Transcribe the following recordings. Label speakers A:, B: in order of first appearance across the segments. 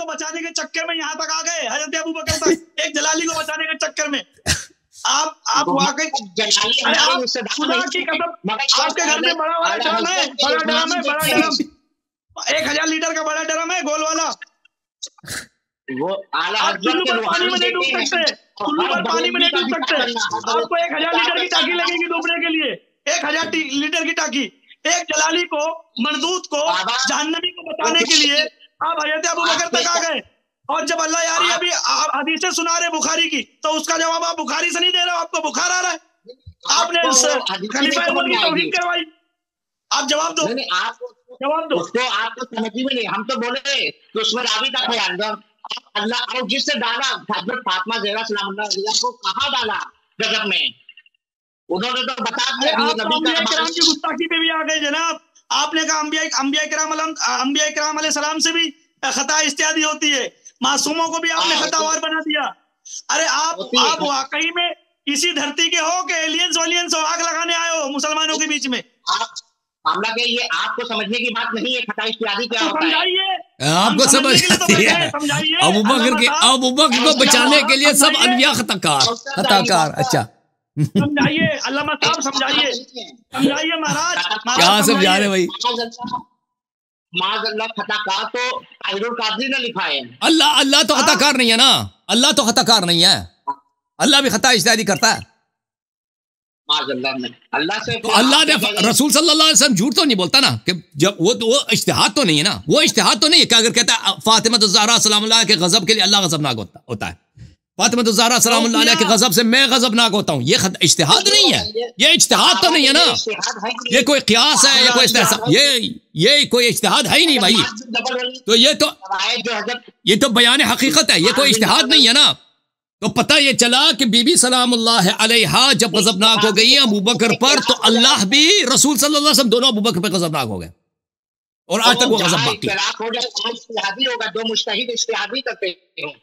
A: बचाने के चक्कर में यहाँ तक आ गए, हजरत अबू बकर तक, एक जलाली को बचाने के चक्कर में। आप वाकई, अरे आप खुदा की कसम, आपके घर में बड़ा वाला ड्रम है, बड़ा ड्रम है, बड़ा ड्रम, 1000 लीटर का बड़ा ड्रम है, गोल वाला।
B: वो आला
A: आप चुल्लू पर पानी में नहीं डूब सकते, चुल्लू पर पानी में नहीं डूब सकते। आपको 1000 लीटर की टाकी लगेगी डूबने के लिए, 1000 लीटर की टाकी। एक जलाली को, मरदूत को, जहन्नमी को बचाने के लिए आप हजरत अबू बकर तक आ गए। और जब अल्लाह यारी अभी हदीसें सुना रहे बुखारी की, तो उसका जवाब आप बुखारी से नहीं दे रहे हो, आपको बुखार आ रहा है। आपने खलीफा अव्वल की तौहीन करवाई, आप जवाब दो, जवाब दो।
B: उसको आपको समझ में नहीं, हम तो बोले कि उसमें रावी का ख्याल दो। अल्लाह और जिससे डाला हजरत फातिमा ज़हरा सलामुल्लाह अलैहा को कहाँ डाला गजब में, उन्होंने तो बता दिया।
A: आप अंबिया किराम की गुस्ताखी पे भी आ गए जनाब। आपने कहा अंबिया किराम अलैहिस्सलाम से भी खता इज्तिहादी होती है, मासूमों को भी आपने खतावार बना दिया। अरे आप वाकई में इसी धरती के हो कि एलियंस वालियंस हो, आग लगाने आए हो मुसलमानों के बीच में?
B: मामला के ये आपको समझने की बात नहीं है, खता इज्तिहादी क्या होता है
C: आपको समझ आती है। अबू बकर को बचाने के लिए सब अनबिया खताकार। अच्छा
A: समझाइए अल्लामा साहब, समझाइए, समझाइए महाराज।
C: क्या समझा रहे भाई?
B: माज़अल्लाह खताकार तो ताहिरुल कादरी ने लिखा है।
C: अल्लाह तो खताकार नहीं है ना, अल्लाह तो खताकार नहीं है, अल्लाह भी खता इज्तिहादी करता है।
B: अल्लाह से
C: तो अल्लाह ने, रसूल सल्लल्लाहु अलैहि वसल्लम झूठ तो नहीं बोलता ना, कि जब वो इज्तिहाद तो नहीं है ना, वो इज्तिहाद तो नहीं है कि अगर कहता है फातिमा ज़हरा सलामुल्लाह के गजब के लिए अल्लाह गजबनाक होता है, फातिमा ज़हरा सलामुल्लाह अलैहा के गजब से मैं गजबनाक होता हूँ, ये इज्तिहाद नहीं है, ये इज्तिहाद तो नहीं है ना, ये कोई क़ियास है, ये कोई ये कोई इज्तिहाद है ही नहीं भाई। तो ये तो बयान हकीकत है, ये कोई इज्तिहाद नहीं है ना। तो पता ये चला कि बीबी सलामुल्लाह अलैहा जब गजबनाक हो गई अबू बकर पर, तो अल्लाह भी रसूल सल्लल्लाहु अलैहि वसल्लम दोनों अबू बकर पर गजबनाक हो गए, और आज तक वो गजब बाकी
B: होगा। दो मुश्तहिद इज्तिहादी करते हो,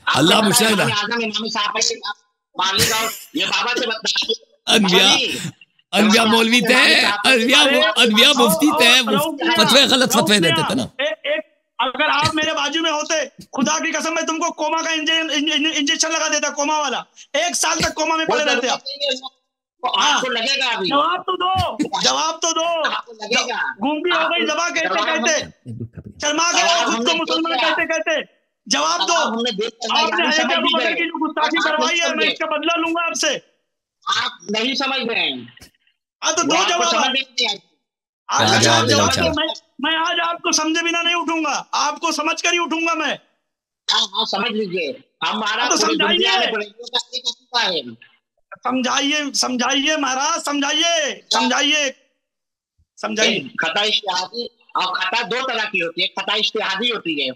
C: अल्लाह मुश्तहिद अनबिया मौलवी थे, अनबिया मुफ्ती थे, फतवे गलत फतवे देते थे ना।
A: अगर आप मेरे बाजू में होते, खुदा की कसम मैं तुमको कोमा का इंजेक्शन लगा देता, कोमा वाला, 1 साल तक कोमा में पड़े रहते आप।
B: आपको लगेगा अभी।
A: जवाब तो दो। गूंगी हो गई जबा कहते कहते, शर्मा गए खुद को मुसलमान कहते कहते, जवाब दो। आपने हजरत अबू बकर की जो गुस्ताखी करवाई है, मैं इसका बदला लूंगा आपसे।
B: आप नहीं समझ रहे हैं।
A: तो दो जवाब। मैं आज आपको समझे बिना नहीं उठूंगा, आपको समझ कर ही उठूंगा मैं।
B: हाँ समझ लीजिए, हमारा
A: तो समझाइए महाराज, समझाइए।
B: खता इज्तिहादी और खता 2 तरह की होती है, खता इज्तिहादी होती है,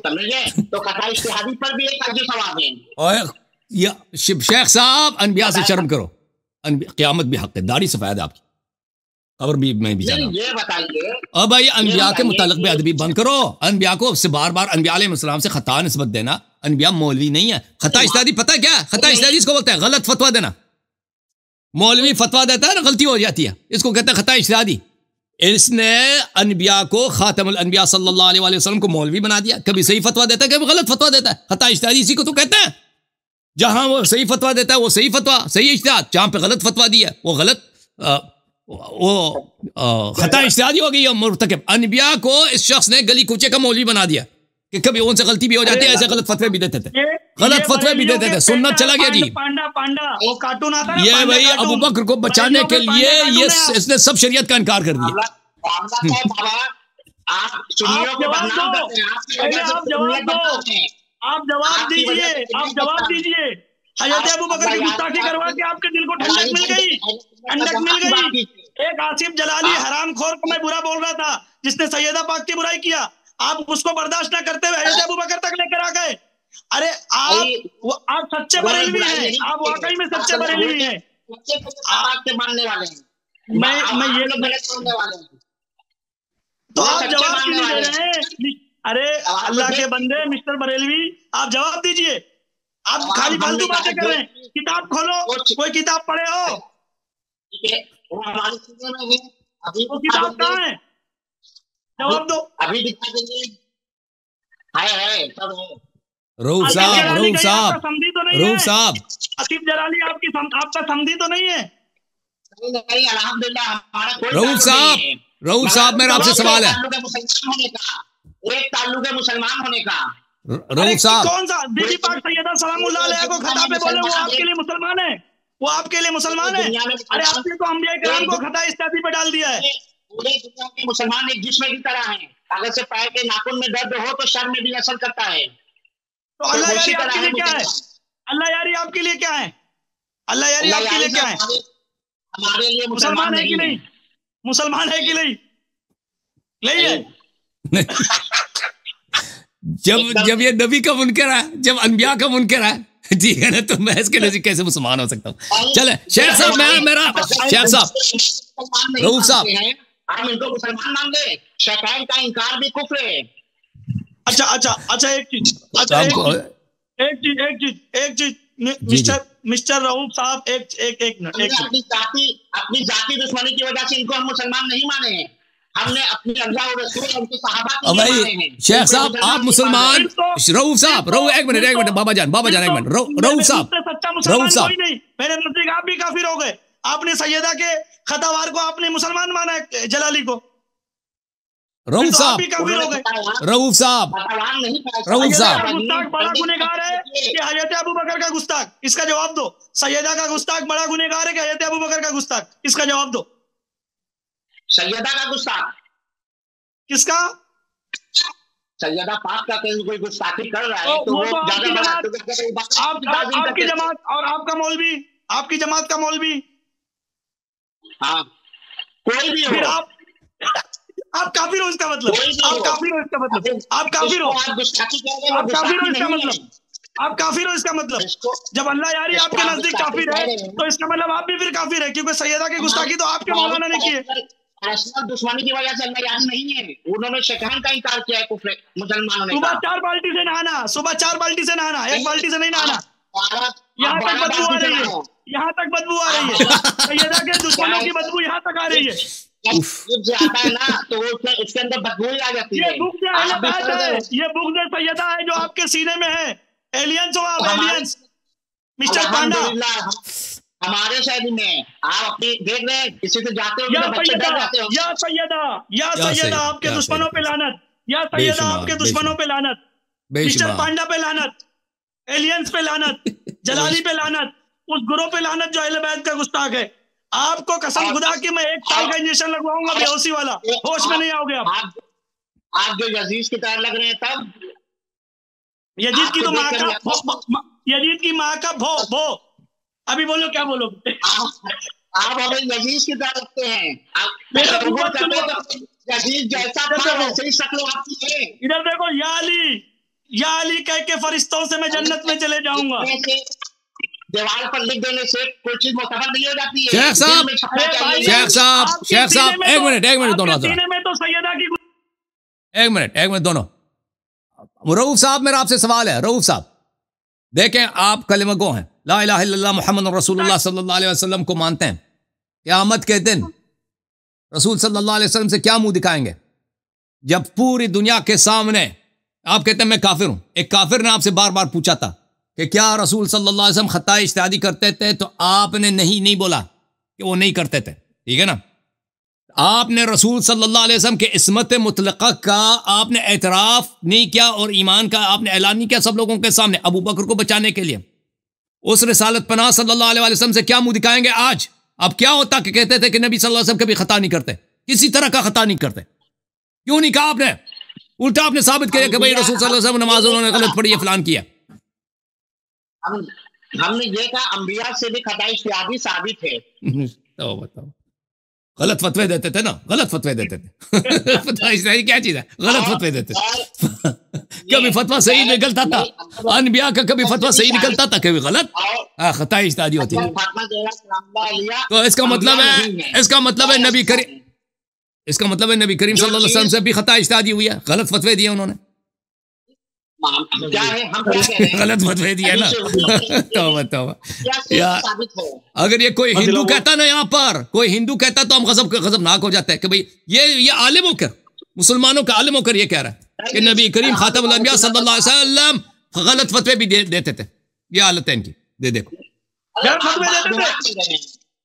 B: समझिए। तो खता इज्तिहादी पर भी एक अर्जी सवाल है।
C: शेख साहब, अनबिया से शर्म करो, क़यामत भी हक है, दाढ़ी सफेद आपकी, खबर भी मैं भी जाना।
B: ये बताइए
C: अब भाई अनबिया के मुतालिक भी अदबी बंद करो। अनबिया को से बार बार अनबिया अलैहिस्सलाम से खता निस्बत देना, अनबिया मौलवी नहीं है। खता इज्तिहादी पता है क्या? खता इज्तिहादी इसको बोलते हैं गलत फतवा देना। मौलवी फतवा देता है ना, गलती हो जाती है, इसको कहते हैं खता इज्तिहादी। इसने अनबिया को, खातमुल अनबिया सल्लल्लाहु अलैहि वसल्लम को मौलवी बना दिया, कभी सही फतवा देता है, कभी गलत फतवा देता है। खता इज्तिहादी इसी को तो कहते हैं। जहां वो सही फतवा देता है वो सही फतवा, सही इज्तिहाद, जहां पे गलत फतवा दिया वो गलत, वो खता इज्तिहादी हो गई है मुर्तकिब। अनबिया को इस शख्स ने गली कूचे का मौलवी बना दिया कि कभी उनसे गलती भी हो जाती है, ऐसे गलत फतवे भी देते थे, गलत फतवे भी देते थे। सुन्नत चला गया जी।
A: पांडा वो कार्टून आता है,
C: ये भाई अबू बकर को बचाने के लिए ये इसने सब शरीयत का इनकार कर दिया।
A: आप जवाब दीजिए। हजरत अबू बकर की गुस्ताखी करवा के आपके दिल को ठंडक मिल गई। एक आसिफ जलाली हरामखोर को मैं बुरा बोल रहा था, जिसने सैयदा पाक की बुराई किया, आप उसको बर्दाश्त न करते हुए हजरत अबू बकर तक लेकर आ गए। अरे आप सच्चे बरेलवी हैं, आप वाकई में सच्चे बरेलवी हैं।
B: आपके मानने वाले हैं,
A: मैं ये तो आप जवाब क्यों नहीं दे रहे हैं? अरे अल्लाह के बंदे, मिस्टर बरेलवी, आप जवाब दीजिए। आप खाली फालतू बातें कर रहे हैं। किताब खोलो, कोई किताब पढ़े हो?
B: वो हमारी चीजों में है, अभी
A: वो किताब कहाँ है? जवाब दो।
B: अभी दिखा देंगे। है सब है।
C: रऊफ
A: आसिफ
C: साहब,
A: जलाली
C: रऊफ
A: कहीं
C: साहब,
A: आपका समधी तो नहीं
C: रऊफ
A: है?
C: साहब,
A: आसिफ जलाली आपका समधी तो नहीं है?
B: नहीं नहीं, अल्हम्दुलिल्लाह हमारा कोई
C: रऊफ
B: ताल्लुक
C: साहब,
B: नहीं है।
C: रऊफ
B: मगर
C: साहब, मेरा आपसे
B: एक
C: सवाल है।
B: ताल्लुक है मुसलमान होने का, एक ताल्लुक है मुसलमान होने का।
A: अरे
C: रऊफ साहब,
A: कौन सा बीबी पाक सैयदा सलामुल्लाह अलैहा को खता पे बोले वो आपके लिए मुसलमान है? वो आपके लिए मुसलमान है?
B: दुनिया में
A: अरे आपने तो अंबिया किराम को खता इस्तादी पे डाल दिया है।
B: पूरे दुनिया में मुसलमान एक जिस्म की तरह हैं। अगर से पैर के नाखून में दर्द हो तो सर में भी असर करता है।
A: तो अल्लाह यारी
B: उसी तरह
A: आपके लिए क्या है? अल्लाह यारी आपके लिए क्या है? अल्लाह यारी आपके लिए क्या है?
B: हमारे लिए
A: मुसलमान है कि नहीं? मुसलमान है कि नहीं? नहीं है।
C: जब ये नबी का मुनकर है, जब अनबिया का मुनकर है, ठीक है ना, तो मैं इसके नजदीक कैसे मुसलमान हो सकता हूँ? चले शेख साहब, शेख साहब, रऊफ साहब,
B: हम इनको मुसलमान मान ले। शैतान का इनकार भी कुफ्र है।
A: अच्छा एक चीज, मिस्टर रऊफ साहब, एक मिनट।
B: अपनी जाति दुश्मनी की वजह से इनको हम मुसलमान नहीं माने हैं। हमने अपने अल्लाह और रसूल और उनके सहाबा को नहीं माने हैं।
C: शेख साहब आप मुसलमान, रऊफ साहब, एक मिनट बाबा जान एक मिनट, रऊफ साहब,
A: सच्चा मुसलमान कोई नहीं। मेरे नजदीक आप भी काफिर हो गए। आपने सैयदा के खतावार को आपने मुसलमान माना है, जलाली को।
C: रऊफ साहब, रऊफ साहब, रऊफ साहब,
A: गुस्ताख बड़ा गुनहगार है कि हजरत अबू बकर का गुस्ताख? इसका जवाब दो। सैयदा का गुस्ताख बड़ा गुनहगार है कि हजरत अबू बकर का गुस्ताख? इसका जवाब दो।
B: सैयदा का गुस्ताख
A: किसका?
B: सैयदा पाक का कोई गुस्ताखी कर रहा है
A: तो वो तो आपकी जमात और आपका मौलवी, आपकी जमात का मौलवी,
B: हाँ कोई भी
A: फिर
B: हो,
A: आप काफिर हो। इसका मतलब आप काफिर हो। इसका मतलब आप काफिर हो। आप काफिर हो। इसका मतलब आप काफिर हो। इसका मतलब जब अल्लाह यारी आपके नजदीक काफिर है तो इसका मतलब आप भी फिर काफिर है, क्योंकि सैयदा की गुस्ताखी तो आपके मौलाना ने की है।
B: पर्सनल दुश्मनी की वजह से अल्लाह यारी नहीं है। उन्होंने शैतान का इनकार किया है कुफ्र मुसलमानों ने।
A: सुबह 4 बाल्टी से नहाना, सुबह 4 बाल्टी से नहाना, एक बाल्टी से नहीं नहाना। यहाँ तक बदबू आ रही है, यहाँ तक बदबू आ रही है। सैयदा के दुश्मनों की बदबू यहाँ तक आ रही है।
B: जो आता है ना तो उसके अंदर बदबू आ जाती है।
A: ये बुग़्ज़ सैयदा है जो आपके सीने में है। एलियंस हो आप, एलियंस। मिस्टर पांडा,
B: हमारे शहर में आप अपनी देख रहे हैं, किसी से जाते हो
A: या
C: या
A: सैयदा आपके दुश्मनों पे लानत, या सैयदा आपके दुश्मनों पे लानत, मिस्टर पांडा पे लानत, एलियंस पे लानत, जलाली पे लानत, उस गुरों पे लानत जो अहले बैत का गुस्ताख है। आपको कसम खुदा की मैं 1 साल का इंजेक्शन लगवाऊंगा बेहोशी वाला, होश में नहीं आओगे
B: आप जो यजीद की तरह लग रहे हैं तब।
A: यजीद की तो माँ का, यजीद की माँ का भो। अभी बोलो, क्या बोलो?
B: आप हमें यजीद की तरह लगते हैं। यजीद जैसा वैसे ही शक्ल आपकी है।
A: इधर देखो, या अली कह के फरिश्तों से मैं जन्नत में चले जाऊंगा।
B: दीवार पर लिख देने से कोई चीज मुस्तफर नहीं हो जाती है।
C: शेख साहब, एक मिनट दोनों,
A: में तो सैयदा की,
C: एक मिनट दोनों। रऊफ साहब, मेरा आपसे सवाल है। रऊफ साहब देखें, आप कलिमा गो हैं, ला इलाहा इल्लल्लाह मुहम्मद रसूलुल्लाह सल्लल्लाह अलैहि वसल्लम को मानते हैं। क़यामत के दिन रसूल सल्लल्लाहु अलैहि वसल्लम से क्या मुंह दिखाएंगे जब पूरी दुनिया के सामने आप कहते हैं मैं काफिर हूं? एक काफिर ने आपसे बार बार पूछा था कि क्या रसूल सल्लल्लाहु अलैहि वसल्लम खता इज्तिहादी करते थे, तो आपने नहीं बोला कि वो नहीं करते थे, ठीक है ना। आपने रसूल सल्लल्लाहु अलैहि वसल्लम के इस्मत मुतलका का आपने एतराफ नहीं किया और ईमान का आपने ऐलान नहीं किया सब लोगों के सामने, अबू बकर को बचाने के लिए। उस रिसालत पनाह सल्लल्लाहु अलैहि वसल्लम से क्या मुंह दिखाएंगे आज? अब क्या होता कि कहते थे कि नबी सल्लल्लाहु अलैहि वसल्लम कभी खता नहीं करते, किसी तरह का खता नहीं करते? क्यों नहीं कहा आपने? उल्टा आपने साबित किया कि भाई रसूल सल्लल्लाहु अलैहि वसल्लम नमाज उन्होंने गलत पढ़ी है, फलान किया।
B: हमने ये कहा अंबिया से भी खता इज्तिहादी साबित है।
C: तो बताओ, गलत फतवे देते थे ना, गलत फतवे देते थे। फतवा इज्तिहादी क्या चीज है? गलत फतवे देते थे। कभी फतवा सही निकलता था, अनबिया का कभी फतवा सही निकलता था, कभी गलत। खता इज्तिहादी होती है। तो इसका मतलब है नबी करीम, इसका मतलब है नबी करीम सल्लल्लाहु अलैहि वसल्लम से भी खता इज्तिहादी हुई है, गलत फतवे दिए उन्होंने।
B: क्या है, हम क्या कह रहे हैं?
C: गलत फतवे दिया ना। तो अगर ये कोई हिंदू कहता ना, यहाँ पर कोई हिंदू कहता तो हम गजबनाक हो जाते हैं कि भाई ये आलिम हो क्या, मुसलमानों का आलिम होकर ये कह रहा है कि नबी करीम खातमुल अंबिया सल्लल्लाहु अलैहि वसल्लम गलत फतवे भी देते थे। ये हालत है इनकी, दे देखो।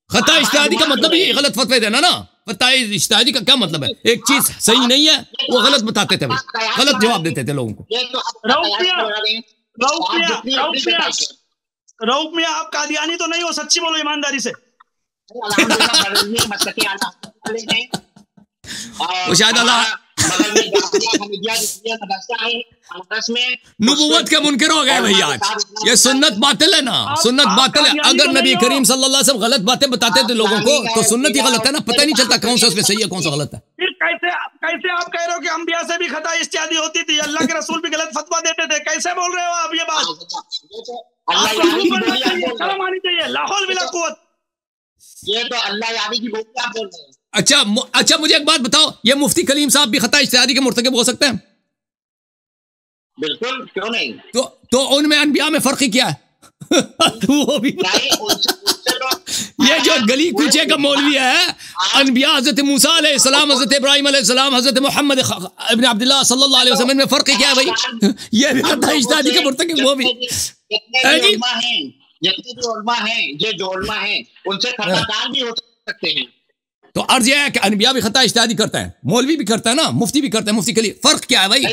C: खता इज्तिहादी का मतलब ये गलत फतवे देना ना। खता इज्तिहादी का क्या मतलब है? एक चीज सही नहीं है वो गलत बताते थे भाई, गलत जवाब देते थे लोगों को।
A: रऊफ मियां आप कादियानी तो नहीं हो, सच्ची बोलो ईमानदारी से।
C: वो शायद अल्लाह नबूवत के मुनकर हो गए भैया आज। ये सुन्नत बातिल है ना, सुन्नत बातिल है। अगर नबी करीम सल्लल्लाहु अलैहि वसल्लम गलत बातें बताते थे लोगों को तो सुन्नत ही गलत है ना, पता ही नहीं चलता कौन सा उसमें सही है कौन सा गलत है।
A: फिर कैसे आप कह रहे हो कि अंबिया से भी खता इज्तिहादी होती थी, अल्लाह के रसूल भी गलत फतवा देते थे? कैसे बोल रहे हो आप ये बात? शर्म आनी चाहिए, लाहौल बिला कुव्वत।
B: ये तो अल्लाह यानी की बोल आप बोल रहे हैं।
C: अच्छा मुझे एक बात बताओ, ये मुफ्ती कलीम साहब भी खता इज्तिहादी के मुर्तकिब हो सकते हैं?
B: बिल्कुल, क्यों नहीं।
C: तो उनमें अनबिया में फर्क ही क्या है? वो भी ये जो गली कूचे का मौलवी है, अनबिया हजरत मूसा अलैहिस्सलाम, हजरत इब्राहिम अलैहिस्सलाम, हजरत मोहम्मद इब्न अब्दुल्लाह सल्लल्लाहु अलैहि वसल्लम में फर्क क्या है भाई? ये भी खता इज्तिहादी के मुर्तकिब, वो भी
B: जितने भी उलमा हैं, जो उलमा हैं उनसे खताकार भी हो सकते हैं।
C: तो अर्ज यह है कि अनबिया भी खता इज्तिहादी करता है, मौलवी भी करता है ना, मुफ्ती भी करता है, मुफ्ती के लिए फर्क क्या है भाई?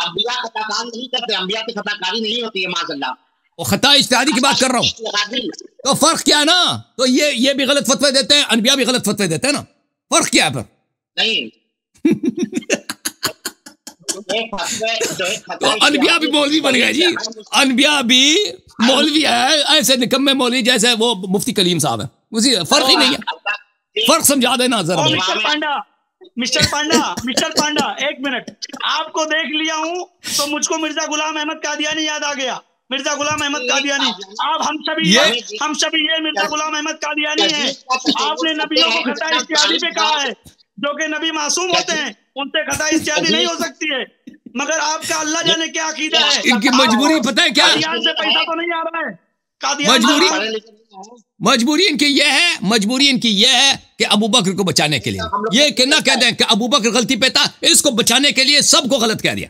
B: अंबिया खताकार नहीं करते, अंबिया की खताकारी नहीं होती है माज़अल्लाह।
C: वो खता इज्तिहादी की बात कर रहा हूँ, तो फर्क क्या है ना? तो ये भी गलत फतवे देते हैं, अनबिया भी गलत फतवे देते हैं ना, फर्क क्या है फिर?
B: नहीं
C: तो अनबिया भी मौलवी बन गए जी, अनबिया भी मौलवी है, ऐसे निकम्मे मौलवी जैसे वो मुफ्ती कलीम साहब है, उसी फर्क ही नहीं है। फर्क समझा देना जरा।
A: मिस्टर पांडा एक मिनट, आपको देख लिया हूँ तो मुझको मिर्जा गुलाम अहमद कादियानी याद आ गया। मिर्जा गुलाम अहमद कादियानी, आप हम सभी ये मिर्जा गुलाम अहमद कादियानी हैं। आपने नबियों को खता इज्तिहादी पे कहा है, जो कि नबी मासूम होते हैं, उनसे खता इज्तिहादी नहीं हो सकती है। मगर आपका अल्लाह जाने क्या अकीदा है।
C: इनकी मजबूरी पता है क्या?
A: कादियान से पैसा तो नहीं आ रहा है,
C: मजबूरी इनकी यह है कि अबू बकर को बचाने के लिए, ये कहना कह दें कि अबू बकर गलती पे था, इसको बचाने के लिए सबको गलत कह दिया।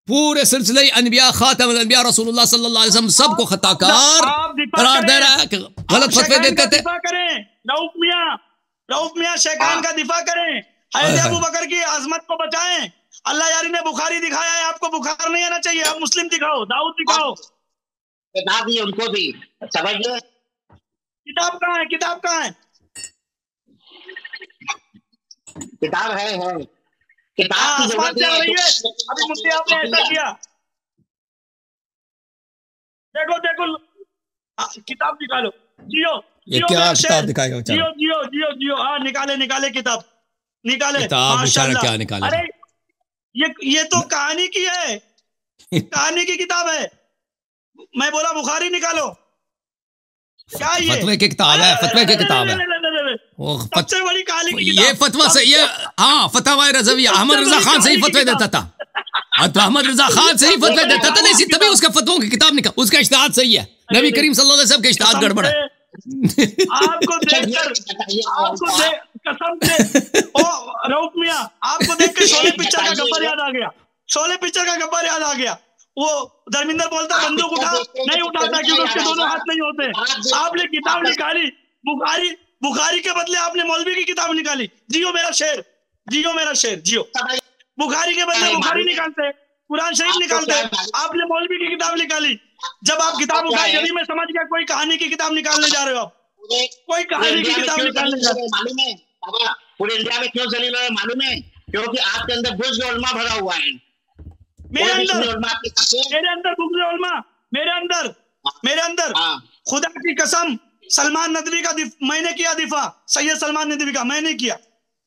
C: पूरे सिलसिले अनबिया खातमुल अनबिया रसूलुल्लाह सल्लल्लाहु अलैहि वसल्लम सबको खताकार करार दे रहा है कि गलत फतवे देते थे।
A: रऊफ मियां शेखान का दिफा करें, हज़रत अबू बकर की आजमत को बचाएं। अल्लाह यारी ने बुखारी दिखाया है, आपको बुखार नहीं आना चाहिए, आप मुस्लिम दिखाओ, दाऊद दिखाओ।
B: किताब भी उनको भी समझिए।
A: किताब कहाँ है? किताब कहाँ है?
B: किताब है किताब की जरूरत
A: नहीं है। अभी मुफ्ती आपने ऐसा किया, देखो किताब निकालो। जियो
C: ये क्या किताब दिखाएगा?
A: जियो हाँ, निकाले किताब निकाले।
C: क्या निकाले?
A: अरे ये तो कहानी की है, कहानी की किताब है। मैं बोला बुखारी निकालो। क्या ये
C: फतवे की किताब है? फतवे की किताब है,
A: सबसे बड़ी कहानी की किताब।
C: ये फतवा से ये हाँ फतवा रज़विया अहमद रजा खान से ही फतवे देता था। अहमद रजा खान से ही फतवे देता था, नहीं तभी उसका फतवों की किताब निकाल। उसका इज्तिहाद सही है, नबी करीम सल्लल्लाहु अलैहि वसल्लम का इज्तिहाद गड़बड़ है।
A: आपको देखकर कसम से ओ रऊफ मियां, आपको देखकर शोले पिक्चर का गब्बर याद आ गया। शोले पिक्चर का गब्बर याद आ गया। वो धर्मिंदर बोलता बंदूक उठा, नहीं उठाता क्योंकि उसके दोनों हाथ नहीं होते। आपने किताब निकाली, बुखारी के बदले आपने मौलवी की किताब निकाली। जियो मेरा शेर, जियो। बुखारी के बदले बुखारी निकालते, कुरान शरीफ निकालते, आपने मौलवी की किताब निकाली। जब आप किताब उठाए जब मैं समझ गया कोई कहानी की किताब निकालने जा रहे हो आप, कोई कहानी की किताब निकालने जा रहे हो।
B: मालूम है बाबा पूरे इंडिया में क्यों जलील है मालूम है? क्योंकि आपके अंदर बुज़्द उलमा भरा हुआ है।
A: मेरे अंदर खुदा की कसम सलमान नदवी का मैंने किया दिफा, सैयद सलमान नदवी का मैंने किया,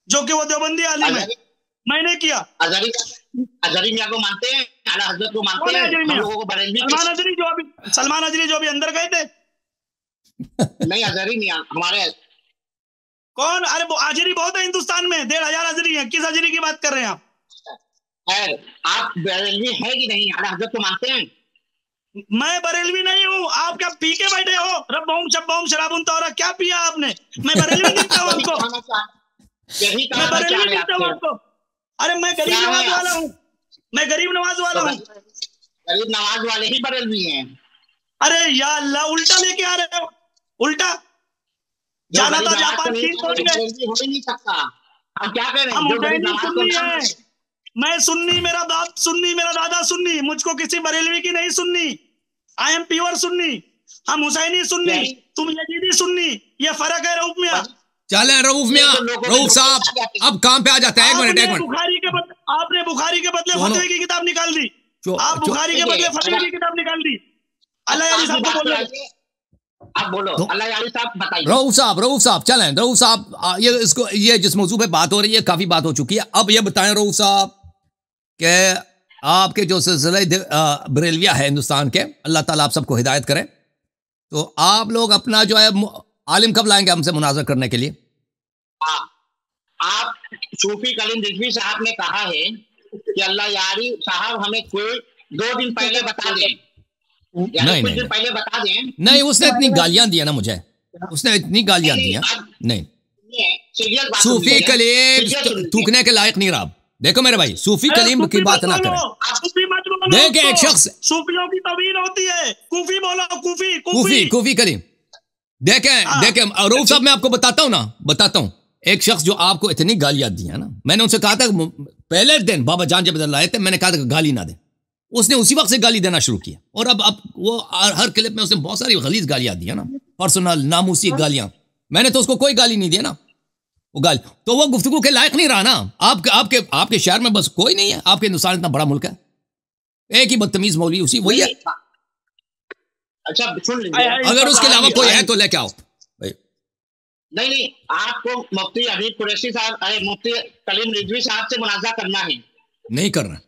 A: जो कि वो देवबंदी आलिम है, मैंने किया।
B: अजहरी मियां को मानते हैं, आला हजरत को मानते हैं, हम लोगों को बरेलवी
A: सलमान अजहरी जो अभी अंदर गए थे।
B: नहीं अजहरी मियां हमारे
A: कौन? अरे वो अजहरी बहुत है हिंदुस्तान में, 1500 अजहरी है। किस अजहरी की बात कर रहे हैं आप?
B: आप बरेलवी है कि नहीं? आला हजरत को मानते हैं?
A: मैं बरेलवी नहीं हूँ। आप क्या पी के बैठे हो? रब्बहुम शब्बहुम शराबुन तौरा क्या पिया आपने? मैं बरेलवी दिखता हूँ आपको? मैं बरेलवी दिखता हूँ आपको? अरे मैं गरीब नवाज वाला हूँ, मैं गरीब नवाज वाला हूँ।
B: गरीब नवाज वाले ही बरेलवी हैं।
A: अरे या अल्लाह, उल्टा लेके आ रहे हो, उल्टा। जाना था जापान, चीन पहुंच गए।
B: हो ही नहीं सकता। हम क्या कह रहे हैं?
A: हम
B: जो गरीब
A: हुसैनी
B: नवाज
A: सुन्नी
B: को
A: है, मैं सुन्नी, मेरा बाप सुन्नी, मेरा दादा सुन्नी, मुझको किसी बरेलवी की नहीं Sunni. I am pure Sunni. हम हुसैनी सुन्नी, तुम यजीदी सुन्नी, ये फर्क है रऊफ मियां।
C: चले रऊफ मियां, रऊफ साहब अब काम पे आ जाते हैं। एक मिनट, एक मिनट।
A: आपने बुखारी के बदले फतवे की किताब निकाल दी। आप बुखारी के बदले फतवे की किताब निकाल दी। अल्लाह यारी साहब को बोलो,
B: आप बोलो। अल्लाह यारी साहब बताइए।
C: रऊफ साहब चलें। रऊफ साहब ये जिस मौजू पे बात हो रही है काफी बात हो चुकी है। अब ये बताएं रऊफ साहब कि आपके जो सिलसिले बरेलविया है हिंदुस्तान के, अल्लाह ताला आप सबको हिदायत करे, तो आप लोग अपना जो है आलिम कब लाएंगे हमसे मुनाजर करने के लिए?
B: आप सूफी कलीम रिजवी साहब ने कहा है कि अल्लाह यारी साहब हमें कोई 2 दिन पहले बता दें।
C: नहीं नहीं
B: पहले बता दें।
C: नहीं, उसने इतनी गालियां दी है ना मुझे, उसने इतनी गालियां दी हैं। नहीं, सूफी कलीम थूकने के लायक नहीं रहा। देखो मेरे भाई, सूफी कलीम की बात ना करें। देखे एक शख्स,
A: सूफियों की तवील होती है, कूफी बोलो,
C: कूफी कलीम। देखें रऊफ साहब, मैं आपको बताता हूँ एक शख्स जो आपको इतनी गालियां दी है ना, मैंने उनसे कहा था पहले दिन बाबा जान जब लाए थे, मैंने कहा था गाली ना दे, उसने उसी वक्त से गाली देना शुरू किया। और अब वो हर क्लिप में उसने बहुत सारी गलीज गालियां दी है ना, पर्सनल नामूसी गालियां। मैंने तो उसको कोई गाली नहीं दी ना, वो गाली तो वो गुफ्तगू के लायक नहीं रहा ना। आपके शहर में बस कोई नहीं है, आपके हिंदुस्तान इतना बड़ा मुल्क है, एक ही बदतमीज मौलवी उसी वही है।
B: अच्छा सुन लीजिए,
C: अगर उसके अलावा कोई है तो लेके आओ।
B: नहीं, आपको मुफ्ती हबीब कुरैशी साहब, मुफ्ती कलीम रिजवी साहब से मुनाजा करना है।
C: नहीं करना,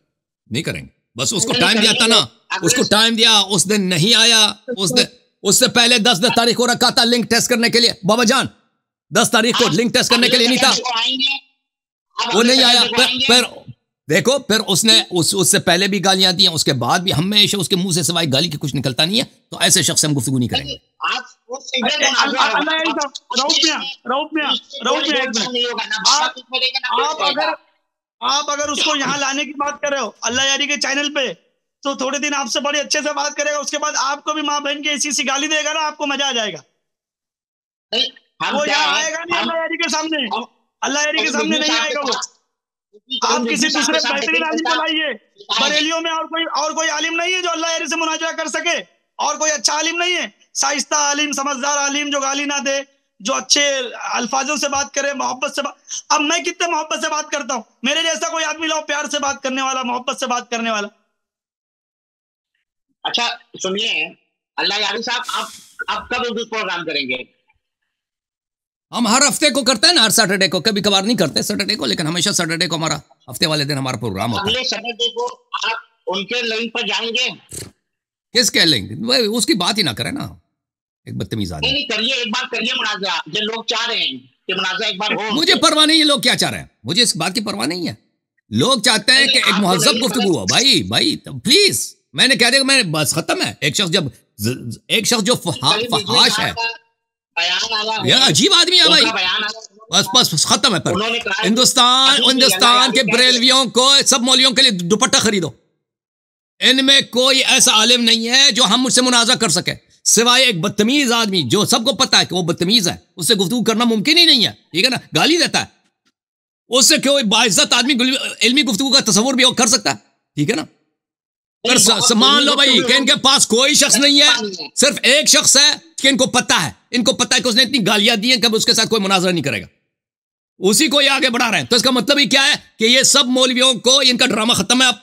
C: नहीं करेंगे। बस उसको टाइम दिया था ना, उसको टाइम दिया, उस दिन नहीं आया। उससे पहले 10 तारीख को रखा था लिंक टेस्ट करने के लिए। बाबा जान 10 तारीख को लिंक टेस्ट करने के लिए नहीं था, वो नहीं आया। फिर देखो, फिर उससे पहले भी गालियां दी हैं, उसके बाद भी हमेशा उसके मुंह से सिवाय गाली के कुछ निकलता नहीं है। तो ऐसे शख्स से हम गुफ्तगू नहीं करेंगे।
A: आप अगर उसको यहाँ लाने की बात कर रहे हो अल्लाह यारी के चैनल पे, तो थोड़े दिन आपसे बड़े अच्छे से बात करेगा, उसके बाद आपको भी माँ बहन की ऐसी गाली देगा ना, आपको मजा आ जाएगा। वो यहाँ आएगा नहीं अल्लाह यारी के सामने, अल्लाह यारी के सामने नहीं आएगा वो। आप किसी दूसरे बेहतरीन आलिम को लाइए। बरेलियों में और कोई आलिम नहीं है जो अल्लाह यारी से मुनाजा कर सके, और कोई अच्छा आलिम नहीं है, शाइस्ता आलिम, समझदार आलिम, जो गाली ना दे, जो अच्छे अल्फाजों से बात करे, मोहब्बत से बात। अब मैं कितने मोहब्बत से बात करता हूँ, मेरे जैसा कोई आदमी लो प्यार से बात करने वाला, मोहब्बत से बात करने वाला।
B: अच्छा सुनिए अल्लाह यारी साहब, आप कब उर्दू प्रोग्राम करेंगे?
C: हम हर हफ्ते को करते हैं ना, हर सैटरडे को, कभी कभार नहीं करते सैटरडे को, लेकिन हमेशा सैटरडे को हमारा हफ्ते वाले दिन हमारा प्रोग्राम होता है।
B: अगले सैटरडे को आप उनके लिंक पर जाएंगे?
C: किसके लिंक? उसकी बात ही ना करें ना, एक बदतमीज आदमी।
B: नहीं करिए, एक बार करिए मुनाजा, जो लोग चाह रहे हैं कि मुनाजा एक बार हो।
C: मुझे परवाह नहीं है लोग क्या चाह रहे हैं, मुझे इस बात की परवाह नहीं है। लोग चाहते हैं कि एक मुहज़्ज़ब गुफ्तगू हो। भाई प्लीज, मैंने कह दिया, मैंने बस खत्म है। एक शख्स जो फहाश है, यार अजीब आदमी है भाई, बस खत्म है। पर हिंदुस्तान के बरेलवियों को, सब मौलवियों के लिए दुपट्टा खरीदो। इनमें कोई ऐसा आलिम नहीं है जो हम मुझसे मुनाजा कर सके, सिवाय एक बदतमीज आदमी जो सबको पता है कि वो बदतमीज है, उससे गुफ्तगू करना मुमकिन ही नहीं है। ठीक है ना, गाली देता है, उससे कोई बाइज्जत आदमी इल्मी गुफ्तगू का तस्वुर भी कर सकता है। ठीक है ना, पर मान लो भाई कि इनके पास कोई शख्स नहीं है, सिर्फ एक शख्स है कि इनको पता है कि उसने इतनी गालियां दी हैं, कभी उसके साथ कोई मुनाजरा नहीं करेगा, उसी को ये आगे बढ़ा रहे हैं। तो इसका मतलब ही क्या है कि ये सब मौलवियों को इनका ड्रामा खत्म है। अब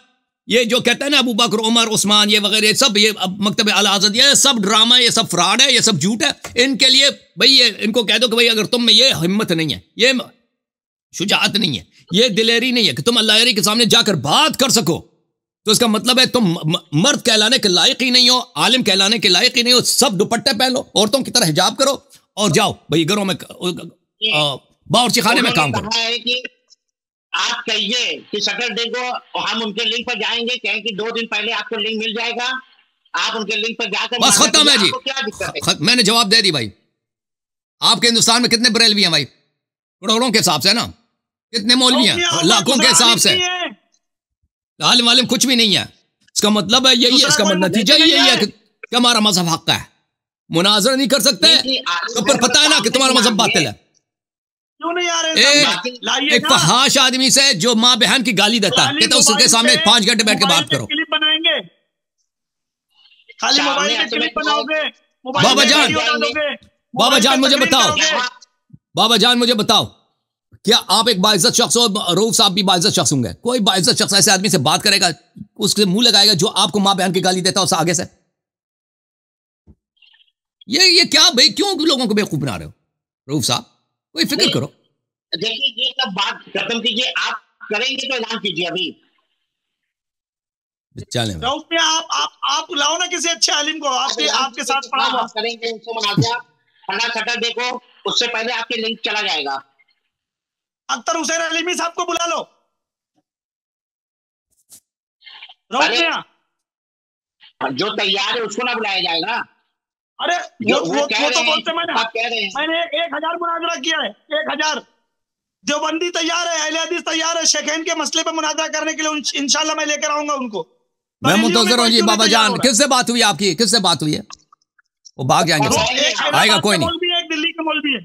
C: ये जो कहते हैं ना अबू बकर, उमर, उस्मान, ये वगैरह, सब ये अब मकतब अल आज़ाद, ये सब ड्रामा, ये सब फ्रॉड है, ये सब झूठ है। इनके लिए भाई ये इनको कह दो कि भाई अगर तुम में ये हिम्मत नहीं है, ये शुजाअत नहीं है, ये दिलेरी नहीं है कि तुम अल्लाह के सामने जाकर बात कर सको, तो इसका मतलब है तुम मर्द कहलाने के लायक ही नहीं हो, आलिम कहलाने के लायक ही नहीं हो। सब दुपट्टे पहन लो, औरतों की तरह हिजाब करो और जाओ भाई घरों में, बावर्ची खाने में काम करो।
B: आप कहिए कि सैटरडे को हम उनके लिंक पर जाएंगे, कहें कि 2 दिन पहले आपको लिंक मिल जाएगा, आप उनके लिंक पर जाकर
C: बस खत्म है जी,
B: क्या दिक्कत है?
C: मैंने जवाब दे दी भाई। आपके हिंदुस्तान में कितने बरेलवी हैं भाई? करोड़ों के हिसाब से ना, कितने मौलवी हैं? लाखों के हिसाब से। आलिम वालिम कुछ भी नहीं है। इसका मतलब है यही है, इसका नतीजा यही है कि हमारा मजहब हक है। मुनाजरा नहीं कर सकते तो पर पता है ना कि तुम्हारा मजहब बातिल है।
A: क्यों नहीं आ रहे?
C: एक फहाश आदमी से जो माँ बहन की गाली देता है, कहता है उसके सामने 5 घंटे बैठ के बात करो।
A: क्लिप बनाएंगे, खाली मोबाइल में क्लिप बनाओगे,
C: बाबा जान मुझे बताओ, बाबा जान मुझे बताओ, क्या आप एक बाइज्जत शख्स हो? रऊफ साहब भी बाइज्जत शख्स होंगे। कोई बाइज्जत शख्स ऐसे आदमी से बात करेगा, उसके मुंह लगाएगा जो आपको माँ बहन की गाली देता है उस आगे से? ये क्या भाई, क्यों लोगों को बेवकूफ बना रहे हो? रऊफ साहब कोई फिक्र करो।
B: देखिए ये सब बात खत्म कीजिए, आप करेंगे तो ऐलान कीजिए अभी।
C: चलें
A: रऊफ में आप लाओ ना किसी अच्छे आलिम को, आपके साथ पढ़ा हुआ।
B: करेंगे उनको मुनाज़रा, फला खटर देखो, उससे पहले आपके लिंक चला जाएगा।
A: अख्तर हुसैन अलीमी साहब को बुला लो।
B: जो तैयार है उसको ना बुलाया जाएगा।
A: अरे वो तो बोलते
B: मैंने
A: 1000 मुनाजरा किया है, 1000। देवबंदी तैयार है, अहले हदीस तैयार है, शेखैन के मसले पे मुनाजरा करने के लिए इंशाल्लाह मैं लेकर आऊंगा उनको।
C: मैं मुंतज़िर हूं जी। बाबा जान किससे बात हुई आपकी? किससे बात हुई है? वो भाग जाएंगे, आएगा कोई नहीं।
A: एक दिल्ली के मौलवी है,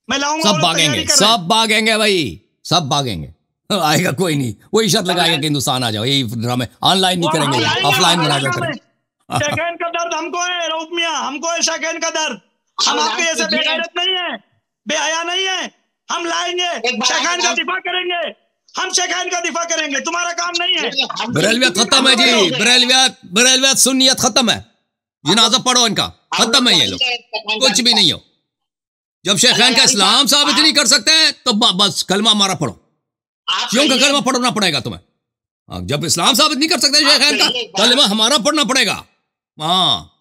A: मैं लाऊंगा।
C: सब भागेंगे, सब भागेंगे भाई, सब भागेंगे। आएगा कोई नहीं। वही शर्त लगाएगा कि हिंदुस्तान आ जाओ। यही ड्रामे ऑनलाइन नहीं करेंगे, ऑफलाइन मुनाजरा करेंगे।
A: शेखैन का दर्द हमको है रऊफ मियां, हमको है शेखैन का दर्द। हम आपके जैसे बेगैरत नहीं है, बेहया नहीं है। हम लाएंगे, शेखैन का दिफा करेंगे, हम शेखैन का दिफा करेंगे। तुम्हारा काम नहीं है।
C: बरेलवियत खत्म है जी, बरेलवियत सुन्नियत खत्म है। जनाजा पढ़ो इनका, खत्म है ये लोग, कुछ भी नहीं हो। जब शेखैन का इस्लाम साबित नहीं कर सकते तो बस कलमा हमारा पढ़ो। क्यों का कलमा पढ़ना पड़ेगा तुम्हें? जब इस्लाम साबित नहीं कर सकते शेखैन का, कलमा हमारा पढ़ना पड़ेगा। हाँ